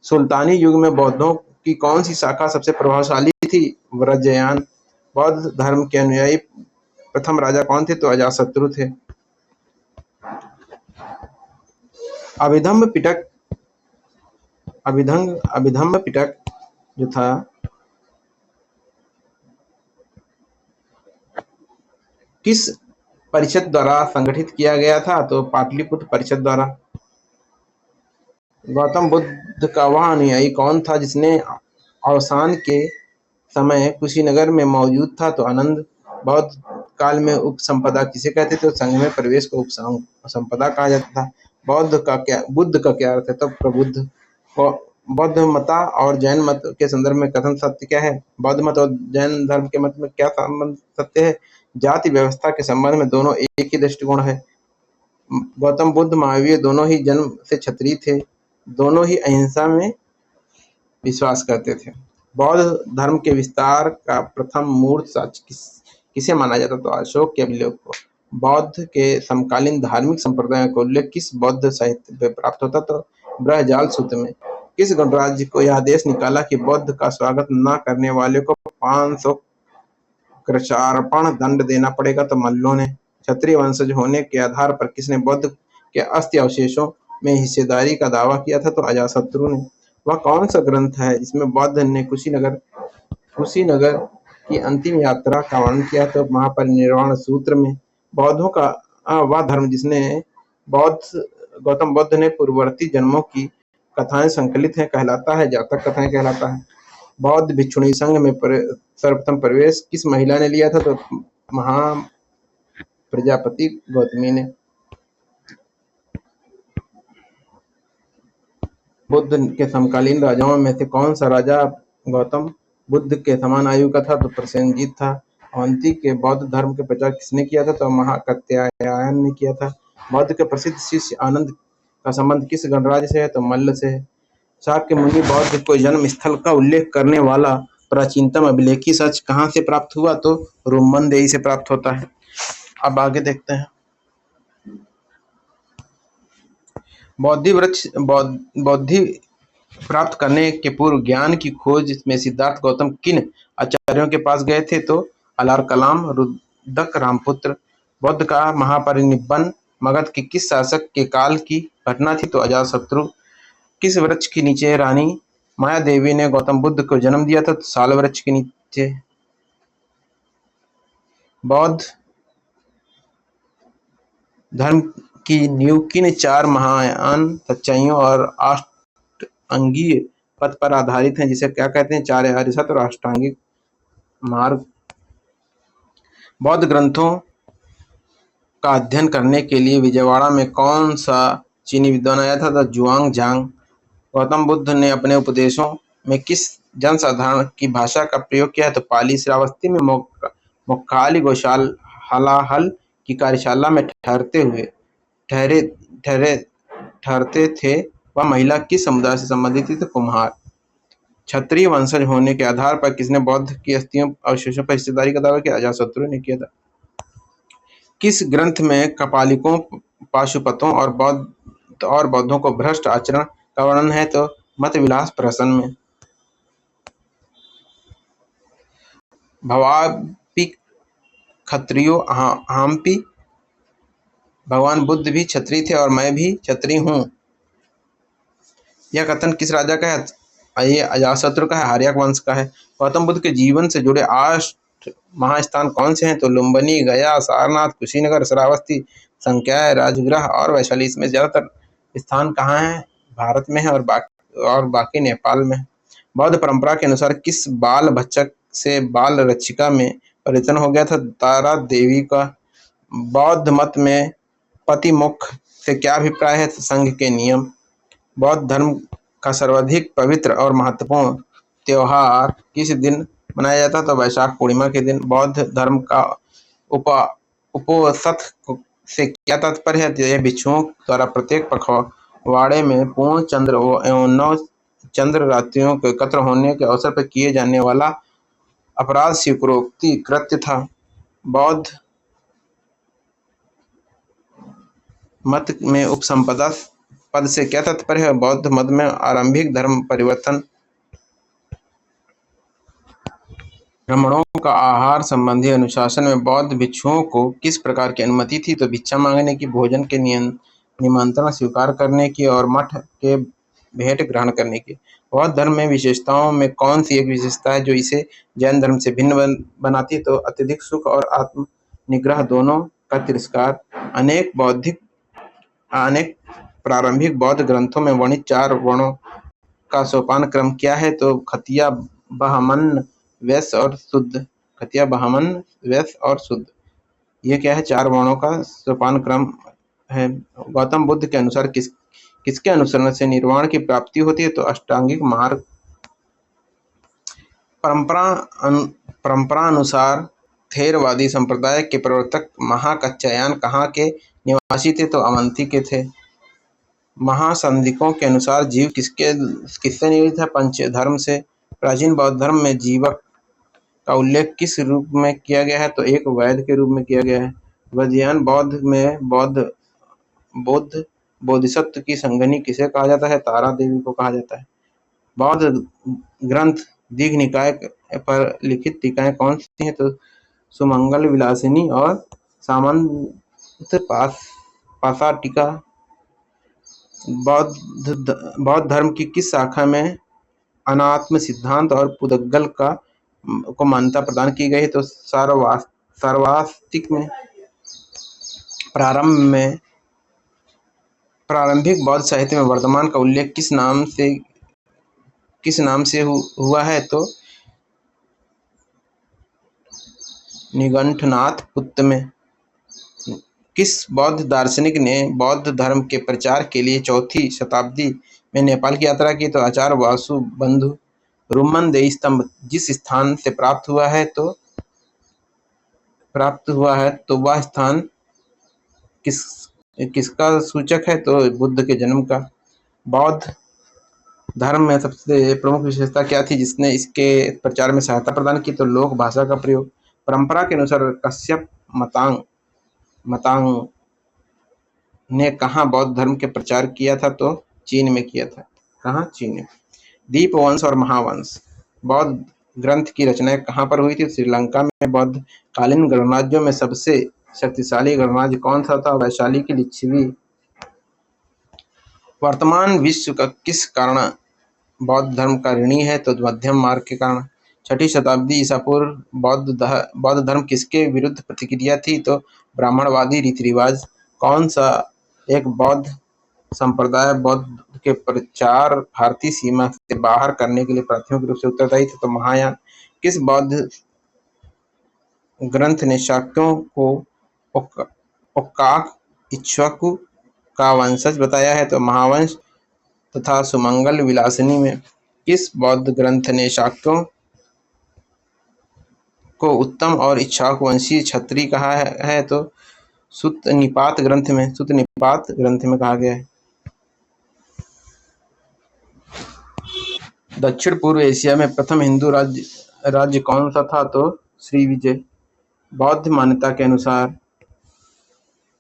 सुल्तानी युग में बौद्धों की कौन सी शाखा सबसे प्रभावशाली थी? वज्रयान। बौद्ध धर्म के अनुयायी प्रथम राजा कौन थे? तो अजातशत्रु थे। अभिधम्म पिटक जो था किस परिषद द्वारा संगठित किया गया था? तो पाटलिपुत्र परिषद द्वारा। गौतम बुद्ध का वह अनुयायी कौन था जिसने अवसान के समय कुशीनगर में मौजूद था? तो आनंद। बौद्ध काल में उपसंपदा किसे कहते थे? तो संघ में प्रवेश को उपसंपदा कहा जाता था। बुद्ध का क्या अर्थ है? तो प्रबुद्ध। बौद्ध मत और जैन मत के संदर्भ में कथन सत्य क्या है? बौद्ध मत और जैन धर्म के मत में क्या संबंध सत्य है? जाति व्यवस्था के संबंध में दोनों एक ही दृष्टिकोण है। गौतम बुद्ध महावीर दोनों ही जन्म से क्षत्रिय थे। दोनों ही अहिंसा में विश्वास करते थे। बौद्ध धर्म के विस्तार का प्रथम मूर्त साक्ष्य किसे माना जाता? तो अशोक के अभिलेख को। बौद्ध के समकालीन धार्मिक संप्रदायों का उल्लेख किस बौद्ध साहित्य में प्राप्त होता? तो बृहजाल सूत्र में। किस गणराज्य को यह आदेश निकाला कि बौद्ध का स्वागत न करने वाले को 500 कृशार्पण दंड देना पड़ेगा? तो मल्लों ने। क्षत्रिय वंशज होने के आधार पर किसने बौद्ध के अस्थि अवशेषों में हिस्सेदारी का दावा किया था? तो अजातशत्रु ने। वह कौन सा ग्रंथ है जिसमें बौद्ध ने कुशीनगर की अंतिम यात्रा का वर्णन किया? तो महापरिनिर्वाण सूत्र में। बौद्धों का वह धर्म जिसने गौतम बुद्ध ने पूर्ववर्ती जन्मों की कथाएं संकलित हैं कहलाता है? जातक कथाएं कहलाता है। बौद्ध भिक्षुणी संघ में सर्वप्रथम प्रवेश किस महिला ने लिया था? तो महा प्रजापति गौतमी ने। बुद्ध के समकालीन राजाओं में से कौन सा राजा गौतम बुद्ध के समान आयु का था? तो प्रसेनजीत था। अवंती के बौद्ध धर्म के प्रचार किसने किया था? तो महाकात्यायन ने किया था। बौद्ध के प्रसिद्ध शिष्य आनंद का संबंध किस गणराज्य से है? तो मल्ल से है। शाक्य मुनि बौद्ध को जन्म स्थल का उल्लेख करने वाला प्राचीनतम अभिलेखी सच कहाँ से प्राप्त हुआ? तो रुम्मनदेही से प्राप्त होता है। अब आगे देखते हैं। बौद्धि प्राप्त करने के पूर्व ज्ञान की खोज में सिद्धार्थ गौतम किन आचार्यों के पास गए थे? तो अलार कलाम, रुद्रक रामपुत्र। बौद्ध का महापरिनिब्बन मगध के किस शासक के काल की घटना थी? तो अजातशत्रु। किस वृक्ष के नीचे रानी माया देवी ने गौतम बुद्ध को जन्म दिया था? तो साल वृक्ष के नीचे। बौद्ध धर्म की नींव किन 4 महायान सच्चाइयों और अष्टांगीय पथ पर आधारित हैं, जिसे क्या कहते हैं, चार अरिषद और अष्टांगिक मार्ग। बौद्ध ग्रंथों का अध्ययन करने के लिए विजयवाड़ा में कौन सा चीनी विद्वान आया था? तो जुआंग जांग। गौतम बुद्ध ने अपने उपदेशों में किस जनसाधारण की भाषा का प्रयोग किया है? तो पाली। श्रावस्ती में मोक्खाली गौशाल हलाहल की कार्यशाला में ठहरे ठहरे ठहरते थे, वह महिला किस समुदाय से संबंधित थी? तो कुम्हार। क्षत्रिय वंशज होने के आधार पर किसने बौद्ध की अस्थियों अवशेषों पर हिस्सेदारी का दावा किया? अजातशत्रु ने किया था। किस ग्रंथ में कपालिकों, पाशुपतों और बौद्धों को भ्रष्ट आचरण का वर्णन है? तो मत विलास प्रहसन में। भवापि क्षत्रियो हाम्पि। भगवान बुद्ध भी क्षत्रिय थे और मैं भी क्षत्रिय हूँ। यह कथन किस राजा का है? ये अजातशत्रु का है, आर्यक वंश का है। गौतम बुद्ध के जीवन से जुड़े 8 महास्थान कौन से हैं? तो लुम्बिनी, गया, सारनाथ, कुशीनगर, श्रावस्ती, संकाय, राजगृह और वैशाली। इसमें ज्यादातर स्थान कहाँ हैं? भारत में है और बाकी नेपाल में है। बौद्ध परंपरा के अनुसार किस बाल भक्षक से बाल रक्षिका में परिवर्तन हो गया था? तारा देवी का। बौद्ध मत में पति मुख से क्या अभिप्राय है? संघ के नियम। बौद्ध धर्म का सर्वाधिक पवित्र और महत्वपूर्ण त्योहार किस दिन मनाया जाता है? तो वैशाख पूर्णिमा के दिन। बौद्ध धर्म का उपोसथ से क्या तात्पर्य है? यह भिक्षुओं द्वारा प्रत्येक पखवाड़े में पूर्ण चंद्र एवं 9 चंद्र रात्रियों के एकत्र होने के अवसर पर किए जाने वाला अपराध स्वीकारोक्ति कृत्य था। बौद्ध मत में उपसंपदा पद से क्या तात्पर्य है? बौद्ध मत में आरंभिक धर्म परिवर्तन। ब्राह्मणों का आहार संबंधी अनुशासन में बौद्ध भिक्षुओं को किस प्रकार की अनुमति थी? तो भिक्षा मांगने की, भोजन के निमंत्रण स्वीकार करने की और मठ के भेंट ग्रहण करने की। बौद्ध धर्म में विशेषताओं में कौन सी एक विशेषता है जो इसे जैन धर्म से भिन्न बनाती है? तो अत्यधिक सुख और आत्म निग्रह दोनों का तिरस्कार। अनेक प्रारंभिक बौद्ध ग्रंथों में वर्णित 4 वर्णों का सोपान क्रम क्या है? तो खतिया, ब्राह्मण, वैश्य और शुद्ध। खतिया, ब्राह्मण, वैश्य और शुद्ध, ये क्या है? 4 वर्णों का सोपान क्रम है। गौतम बुद्ध के अनुसार किसके अनुसरण से निर्वाण की प्राप्ति होती है? तो अष्टांगिक मार्ग। परंपरा अनुसार थेरवादी संप्रदाय के प्रवर्तक महाकात्यायन कहाँ के निवासी थे? तो अवंती के थे। महासंधिकों के अनुसार जीव किससे निर्मित है? पंचधर्म से। प्राचीन बौद्ध धर्म में जीवक का उल्लेख किस रूप में किया गया है? तो एक वैद्य के रूप में किया गया है। वज्रयान बौद्ध में बुद्ध बोधिसत्व की संगनी किसे कहा जाता है? तारा देवी को कहा जाता है। बौद्ध ग्रंथ दीघ निकाय पर लिखित टीकाएं कौन सी हैं? तो सुमंगल विलासिनी और सामंत पासा टीका। बौद्ध धर्म की किस शाखा में अनात्म सिद्धांत और पुद्गल को मान्यता प्रदान की गई है? तो सार्वास्तिक में। प्रारंभिक बौद्ध साहित्य में वर्धमान का उल्लेख किस नाम से हुआ है? तो निगंठनाथ पुत्र में। किस बौद्ध दार्शनिक ने बौद्ध धर्म के प्रचार के लिए 4वीं शताब्दी में नेपाल की यात्रा की? तो आचार्य वासुबंधु। रुमन देई स्तंभ जिस स्थान से प्राप्त हुआ है तो वह स्थान किसका सूचक है? तो बुद्ध के जन्म का। बौद्ध धर्म में सबसे प्रमुख विशेषता क्या थी जिसने इसके प्रचार में सहायता प्रदान की? तो लोक भाषा का प्रयोग। परंपरा के अनुसार कश्यप मतांग ने कहाँ बौद्ध धर्म के प्रचार किया था? तो चीन में किया था। कहाँ? चीन में। दीपवंश और महावंश बौद्ध ग्रंथ की रचना कहाँ पर हुई थी? श्रीलंका में। बौद्ध कालीन गणराज्यों में सबसे शक्तिशाली गणराज्य कौन सा था? वैशाली की लिच्छवी। वर्तमान विश्व का किस कारण बौद्ध धर्म का ऋणी है? तो मध्यम मार्ग के कारण। 6वीं शताब्दी ईसा पूर्व बौद्ध धर्म किसके विरुद्ध प्रतिक्रिया थी? तो ब्राह्मणवादी रीति रिवाज। कौन सा एक बौद्ध संप्रदाय बौद्ध के प्रचार भारतीय सीमा से बाहर करने के लिए प्राथमिक रूप से उत्तरदायी थे? तो महायान। किस बौद्ध ग्रंथ ने शाक्यों को ओक्काक इक्ष्वाकु का वंशज बताया है? तो महावंश तथा सुमंगल विलासिनी में किस बौद्ध ग्रंथ ने शाक्यों को उत्तम और इक्ष्वाकु वंशीय क्षत्रिय कहा है? तो सुत्त निपात ग्रंथ में कहा गया है। दक्षिण पूर्व एशिया में प्रथम हिंदू राज्य कौन सा था? तो श्रीविजय। बौद्ध मान्यता के अनुसार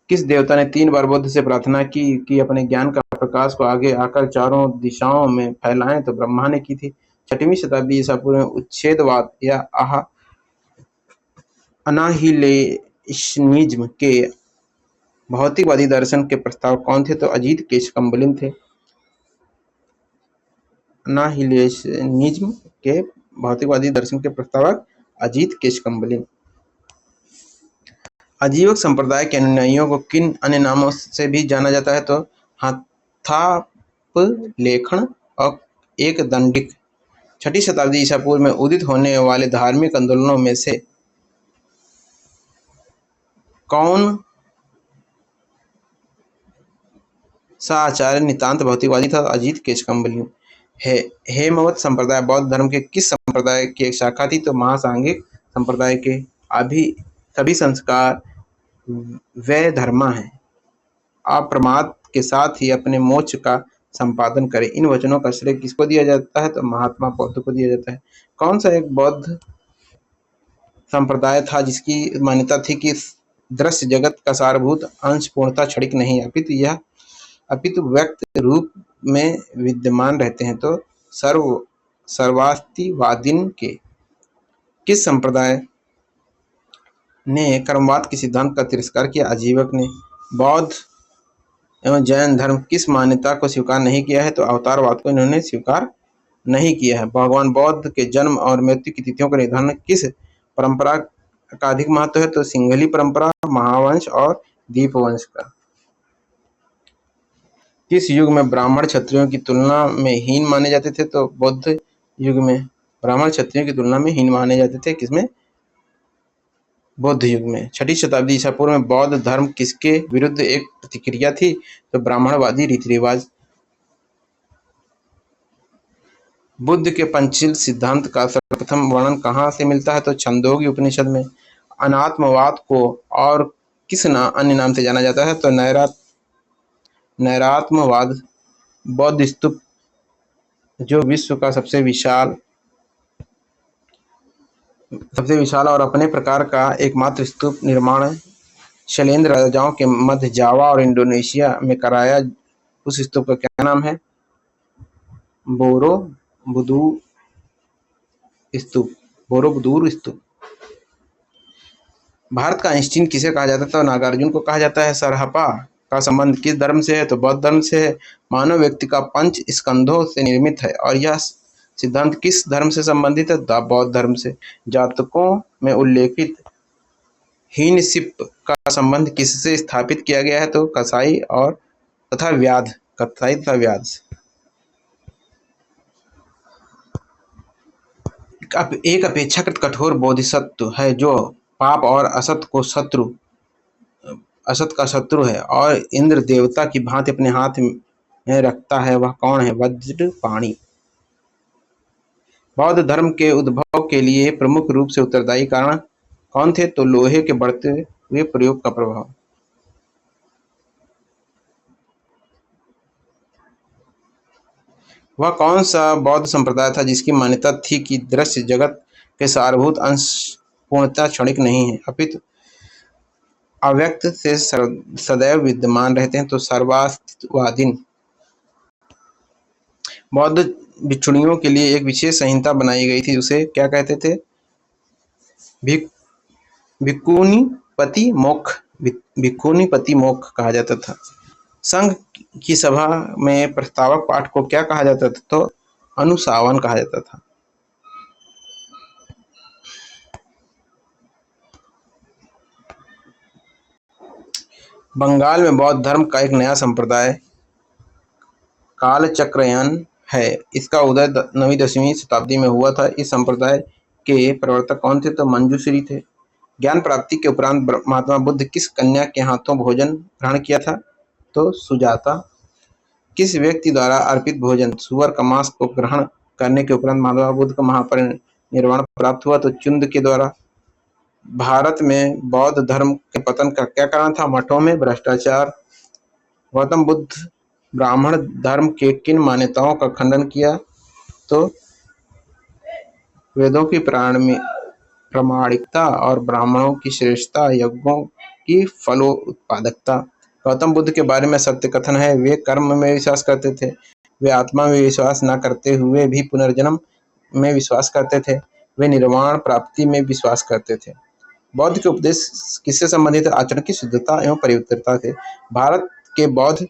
किस देवता ने 3 बार बुद्ध से प्रार्थना की कि अपने ज्ञान का प्रकाश को आगे आकर चारों दिशाओं में फैलाएं? तो ब्रह्मा ने की थी। 6वीं शताब्दी ईसा पूर्व में उच्छेदवाद या अनाहिलेशनिज्म के भौतिकवादी दर्शन के प्रस्तावक कौन थे? तो अजीत केशकम्बलिन थे। अनाहिलेशनिज्म के भौतिकवादी दर्शन के प्रस्तावक अजीत केशकम्बलिन। आजीवक संप्रदाय के अनुयायियों को किन अन्य नामों से भी जाना जाता है? तो हथापलेखण और एकदंडिक। 6ठी शताब्दी ईसा पूर्व में उदित होने वाले धार्मिक आंदोलनों में से कौन सा आचार्य नितांत भौतिकवादी था? अजीत केशकम्बलिन। हेमवत संप्रदाय बौद्ध धर्म के किस संप्रदाय की एक शाखा थी? तो महासांघिक संप्रदाय के। सभी संस्कार वैधर्मा है। अप्रमाद के साथ ही अपने मोक्ष का संपादन करें। इन वचनों का श्रेय किसको दिया जाता है? तो महात्मा बौद्ध को दिया जाता है। कौन सा एक बौद्ध संप्रदाय था जिसकी मान्यता थी कि दृश्य जगत का सारभूत अंश पूर्णतः क्षणिक नहीं, अपितु व्यक्त रूप में विद्यमान रहते हैं? तो सर्वास्तिवादीन के। किस संप्रदाय ने कर्मवाद के सिद्धांत का तिरस्कार किया? आजीवक ने। बौद्ध एवं जैन धर्म किस मान्यता को स्वीकार नहीं किया है? तो अवतारवाद को इन्होंने स्वीकार नहीं किया है। भगवान बौद्ध के जन्म और मृत्यु की तिथियों का निर्धारण किस परंपरा का अधिक महत्व है? तो सिंघली परंपरा, महावंश और दीपवंश का। किस युग में ब्राह्मण क्षत्रियों की तुलना में हीन माने जाते थे? तो बौद्ध युग में ब्राह्मण क्षत्रियों की तुलना में हीन माने जाते थे। किसमें? बौद्ध युग में। 6ठी शताब्दी ईसा पूर्व में बौद्ध धर्म किसके विरुद्ध एक प्रतिक्रिया थी? तो ब्राह्मणवादी रीति रिवाज। बुद्ध के पंचशील सिद्धांत का सर्वप्रथम वर्णन कहाँ से मिलता है? तो छंदोग्य उपनिषद में। अनात्मवाद को और किस अन्य नाम से जाना जाता है? तो नैरात्मवाद। बौद्ध स्तूप जो विश्व का सबसे विशाल और अपने प्रकार का एकमात्र स्तूप निर्माण शैलेंद्र राजाओं के मध्य जावा और इंडोनेशिया में कराया, उस स्तूप का क्या नाम है? बोरोबुदुर स्तूप। भारत का आइंस्टीन किसे कहा जाता था? नागार्जुन को कहा जाता है। सरहपा का संबंध किस धर्म से है? तो बौद्ध धर्म से है। मानव व्यक्ति का 5 स्कंधों से निर्मित है और यह सिद्धांत किस धर्म से संबंधित है? बौद्ध धर्म से। जातकों में उल्लेखित हीनशिप का संबंध किससे स्थापित किया गया है? तो कसाई तथा व्याध से। एक अपेक्षाकृत कठोर बोधिसत्व है जो पाप और असत का शत्रु है और इंद्र देवता की भांति अपने हाथ में रखता है। वह कौन है? वज्रपाणि। बौद्ध धर्म के उद्भव के लिए प्रमुख रूप से उत्तरदायी कारण कौन थे? तो लोहे के बढ़ते हुए प्रयोग का प्रभाव। वह कौन सा बौद्ध संप्रदाय था जिसकी मान्यता थी कि दृश्य जगत के सारभूत अंश पूर्णतः क्षणिक नहीं है, अपितु अव्यक्त से सदैव विद्यमान रहते हैं? तो सर्वास्तिवादीन। बौद्ध भिक्षुणियों के लिए एक विशेष संहिता बनाई गई थी, उसे क्या कहते थे? भिक्खुनीपति मोक्ष कहा जाता था। संघ की सभा में प्रस्तावक पाठ को क्या कहा जाता था? तो अनुशासन कहा जाता था। बंगाल में बौद्ध धर्म का एक नया संप्रदाय कालचक्रयान है। इसका उदय 9वीं-10वीं शताब्दी में हुआ था। इस संप्रदाय के प्रवर्तक कौन थे? तो मंजूश्री थे। ज्ञान प्राप्ति के उपरांत महात्मा बुद्ध किस कन्या के हाथों भोजन ग्रहण किया था? तो सुजाता। किस व्यक्ति द्वारा अर्पित भोजन सुअर का मांस को ग्रहण करने के उपरांत महात्मा बुद्ध को महापरिनिर्वाण प्राप्त हुआ? तो चुंद के द्वारा। भारत में बौद्ध धर्म के पतन का क्या कारण था? मठों में भ्रष्टाचार। गौतम बुद्ध ब्राह्मण धर्म के किन मान्यताओं का खंडन किया? तो वेदों की प्रामाणिकता और ब्राह्मणों की श्रेष्ठता, यज्ञों की फलोत्पादकता। गौतम बुद्ध के बारे में सत्य कथन है, वे कर्म में विश्वास करते थे। वे आत्मा में विश्वास न करते हुए भी पुनर्जन्म में विश्वास करते थे। वे निर्वाण प्राप्ति में विश्वास करते थे। बौद्ध के उपदेश किससे संबंधित? आचरण की शुद्धता एवं पवित्रता थे। भारत के बौद्ध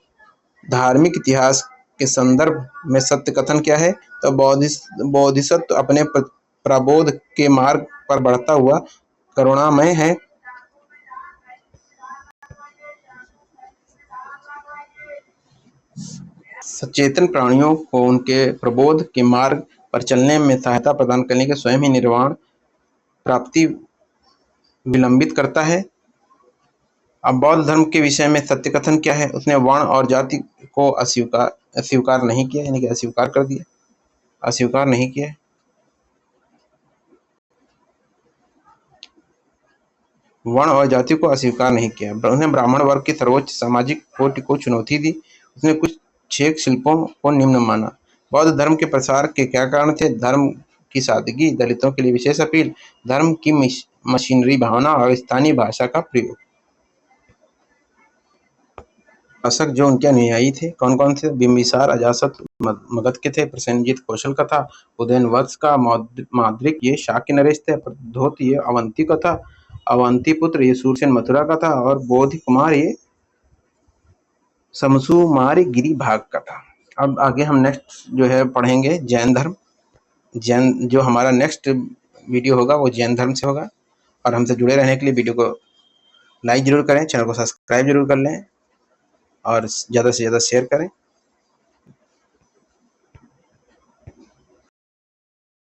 धार्मिक इतिहास के संदर्भ में सत्य कथन क्या है? तो बोधिसत्व अपने प्रबोध के मार्ग पर बढ़ता हुआ करुणामय है। सचेतन प्राणियों को उनके प्रबोध के मार्ग पर चलने में सहायता प्रदान करने के स्वयं ही निर्वाण प्राप्ति विलंबित करता है। अब बौद्ध धर्म के विषय में सत्य कथन क्या है? उसने वर्ण और जाति को अस्वीकार नहीं किया, यानी कि अस्वीकार कर दिया, अस्वीकार नहीं किया। वर्ण और जाति को अस्वीकार नहीं किया। उसने ब्राह्मण वर्ग की सर्वोच्च सामाजिक कोटि को चुनौती दी। उसने कुछ छेक शिल्पों को निम्न माना। बौद्ध धर्म के प्रसार के क्या कारण थे? धर्म की सादगी, दलितों के लिए विशेष अपील, धर्म की मशीनरी भावना और स्थानीय भाषा का प्रयोग। शासक जो उनके अनुयायी थे कौन कौन थे? बिंबिसार, अजातशत्रु मगध के थे, प्रसेनजीत कौशल का था, उदयनवत्स का माद्रिक ये शाक्य नरेश थे, प्रद्योत ये अवंती का था, अवंतीपुत्र ये सूरसेन मथुरा का था, और बोधि कुमार ये समसुमारी गिरी भाग का था। अब आगे हम नेक्स्ट जो है पढ़ेंगे जैन धर्म। जैन जो हमारा नेक्स्ट वीडियो होगा वो जैन धर्म से होगा। और हमसे जुड़े रहने के लिए वीडियो को लाइक जरूर करें, चैनल को सब्सक्राइब जरूर कर लें और ज़्यादा से ज़्यादा शेयर करें।